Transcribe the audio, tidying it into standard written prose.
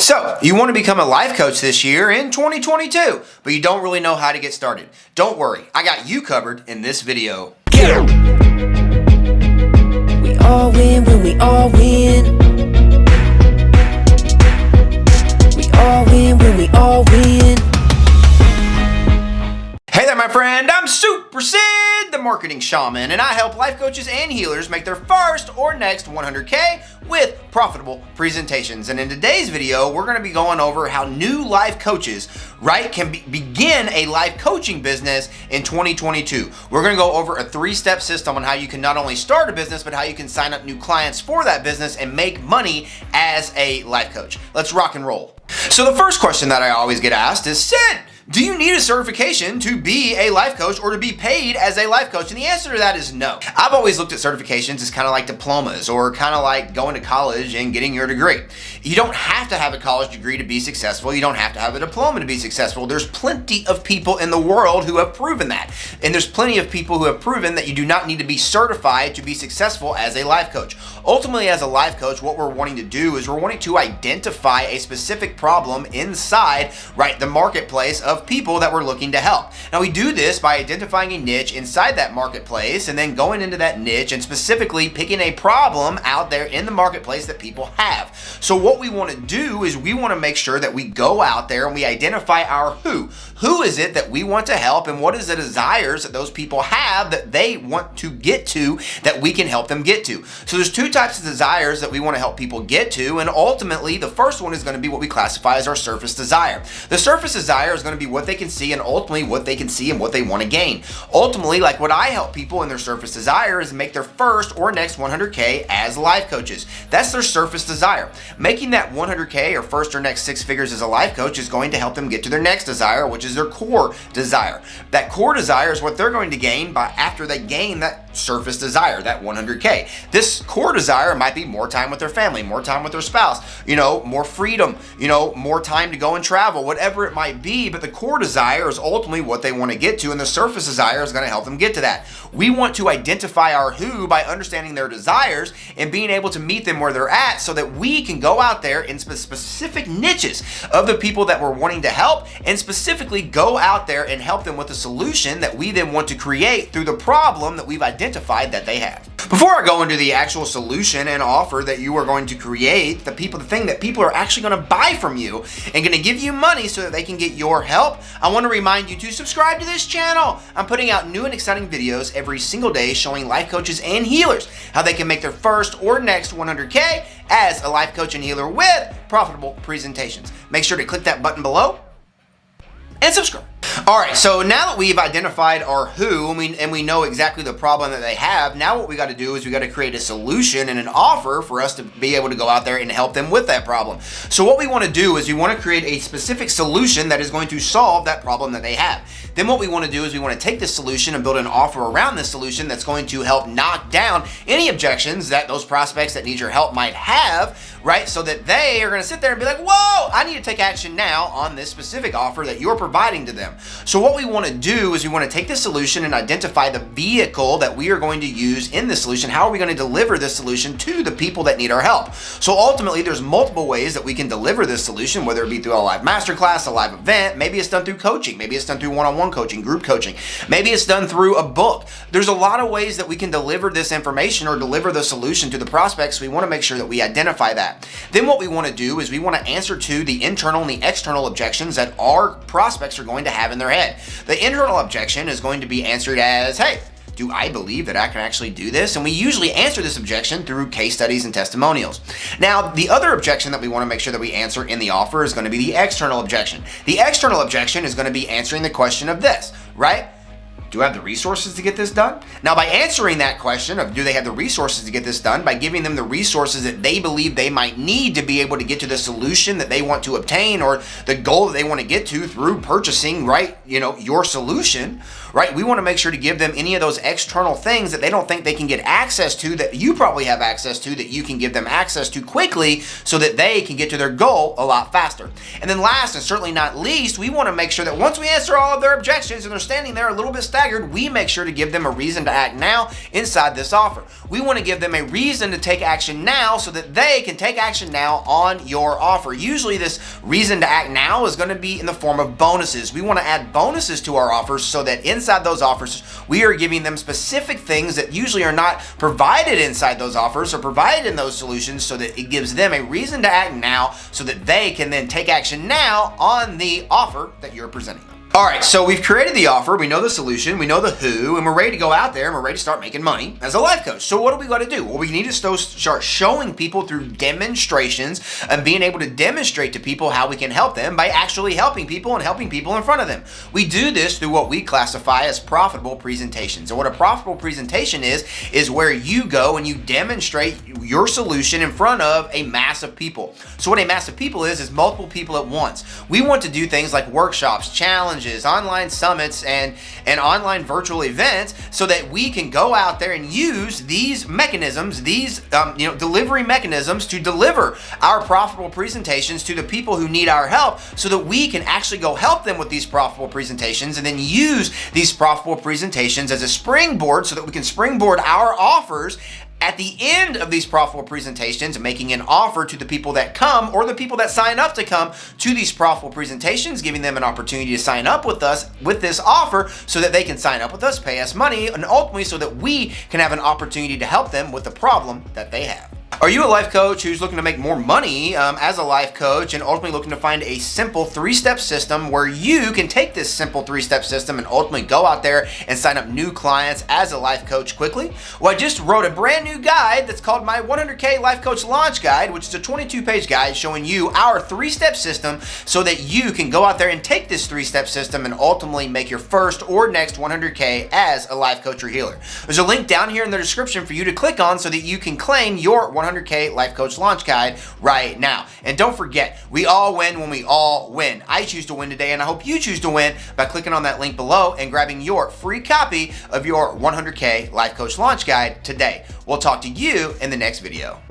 So, you want to become a life coach this year in 2022, but you don't really know how to get started. Don't worry, I got you covered in this video. Yeah. We all win when we all win. We all win when we all win. Hey there, my friend, I'm Super Sid, the marketing shaman, and I help life coaches and healers make their first or next 100K with profitable presentations. And in today's video, we're going to be going over how new life coaches, can begin a life coaching business in 2022. We're going to go over a 3-step system on how you can not only start a business, but how you can sign up new clients for that business and make money as a life coach. Let's rock and roll. So the first question that I always get asked is, Sid, do you need a certification to be a life coach or to be paid as a life coach? And the answer to that is no. I've always looked at certifications as kind of like diplomas or kind of like going to college and getting your degree. You don't have to have a college degree to be successful. You don't have to have a diploma to be successful. There's plenty of people in the world who have proven that. And there's plenty of people who have proven that you do not need to be certified to be successful as a life coach. Ultimately, as a life coach, what we're wanting to do is we're wanting to identify a specific problem inside, the marketplace of people that we're looking to help. Now, we do this by identifying a niche inside that marketplace and then going into that niche and specifically picking a problem out there in the marketplace that people have. So what we want to do is we want to make sure that we go out there and we identify our who. Who is it that we want to help, and what is the desires that those people have that they want to get to that we can help them get to? So there's 2 types of desires that we want to help people get to, and ultimately the first one is going to be what we classify as our surface desire. The surface desire is going to be what they can see and ultimately what they can see and what they want to gain. Ultimately, like what I help people in their surface desire is make their first or next 100K as life coaches. That's their surface desire. Making that 100K or first or next 6 figures as a life coach is going to help them get to their next desire, which is their core desire. That core desire is what they're going to gain after they gain that surface desire, that 100K. This core desire might be more time with their family, more time with their spouse, more freedom, more time to go and travel, whatever it might be, but the core desire is ultimately what they want to get to, and the surface desire is going to help them get to that. We want to identify our who by understanding their desires and being able to meet them where they're at so that we can go out there in specific niches of the people that we're wanting to help and specifically go out there and help them with a solution that we then want to create through the problem that we've identified that they have. Before I go into the actual solution and offer that you are going to create, the thing that people are actually going to buy from you and going to give you money so that they can get your help, I want to remind you to subscribe to this channel. I'm putting out new and exciting videos every single day showing life coaches and healers how they can make their first or next 100K as a life coach and healer with profitable presentations. Make sure to click that button below and subscribe. All right, so now that we've identified our who and we know exactly the problem that they have, now what we got to do is we got to create a solution and an offer for us to be able to go out there and help them with that problem. So what we want to do is we want to create a specific solution that is going to solve that problem that they have. Then what we want to do is we want to take this solution and build an offer around this solution that's going to help knock down any objections that those prospects that need your help might have, so that they are going to sit there and be like, whoa, I need to take action now on this specific offer that you're providing to them. So what we want to do is we want to take this solution and identify the vehicle that we are going to use in this solution. How are we going to deliver this solution to the people that need our help? So ultimately, there's multiple ways that we can deliver this solution, whether it be through a live masterclass, a live event, maybe it's done through coaching, maybe it's done through one-on-one coaching, group coaching, maybe it's done through a book. There's a lot of ways that we can deliver this information or deliver the solution to the prospects. We want to make sure that we identify that. Then what we want to do is we want to answer to the internal and the external objections that our prospects are going to have in their head. The internal objection is going to be answered as, hey, do I believe that I can actually do this? And we usually answer this objection through case studies and testimonials. Now, the other objection that we want to make sure that we answer in the offer is going to be the external objection. The external objection is going to be answering the question of this, do I have the resources to get this done? Now, by answering that question of do they have the resources to get this done, by giving them the resources that they believe they might need to be able to get to the solution that they want to obtain or the goal that they want to get to through purchasing, your solution, we want to make sure to give them any of those external things that they don't think they can get access to that you probably have access to that you can give them access to quickly so that they can get to their goal a lot faster. And then last and certainly not least, we want to make sure that once we answer all of their objections and they're standing there a little bit staggered, we make sure to give them a reason to act now inside this offer. We want to give them a reason to take action now so that they can take action now on your offer. Usually this reason to act now is going to be in the form of bonuses. We want to add bonuses to our offers so that inside those offers, we are giving them specific things that usually are not provided inside those offers or provided in those solutions, so that it gives them a reason to act now so that they can then take action now on the offer that you're presenting them. All right, so we've created the offer, we know the solution, we know the who, and we're ready to go out there and we're ready to start making money as a life coach. So what do we got to do? Well, we need to start showing people through demonstrations and being able to demonstrate to people how we can help them by actually helping people and helping people in front of them. We do this through what we classify as profitable presentations. And what a profitable presentation is where you go and you demonstrate your solution in front of a mass of people. So what a mass of people is multiple people at once. We want to do things like workshops, challenges, online summits, and online virtual events so that we can go out there and use these mechanisms, these delivery mechanisms to deliver our profitable presentations to the people who need our help, so that we can actually go help them with these profitable presentations and then use these profitable presentations as a springboard so that we can springboard our offers at the end of these profitable presentations, making an offer to the people that come or the people that sign up to come to these profitable presentations, giving them an opportunity to sign up with us with this offer so that they can sign up with us, pay us money, and ultimately so that we can have an opportunity to help them with the problem that they have. Are you a life coach who's looking to make more money as a life coach and ultimately looking to find a simple 3-step system where you can take this simple 3-step system and ultimately go out there and sign up new clients as a life coach quickly? Well, I just wrote a brand new guide that's called my 100K Life Coach Launch Guide, which is a 22-page guide showing you our 3-step system so that you can go out there and take this 3-step system and ultimately make your first or next 100K as a life coach or healer. There's a link down here in the description for you to click on so that you can claim your 100K Life Coach Launch Guide right now. And don't forget, we all win when we all win. I choose to win today, and I hope you choose to win by clicking on that link below and grabbing your free copy of your 100K Life Coach Launch Guide today. We'll talk to you in the next video.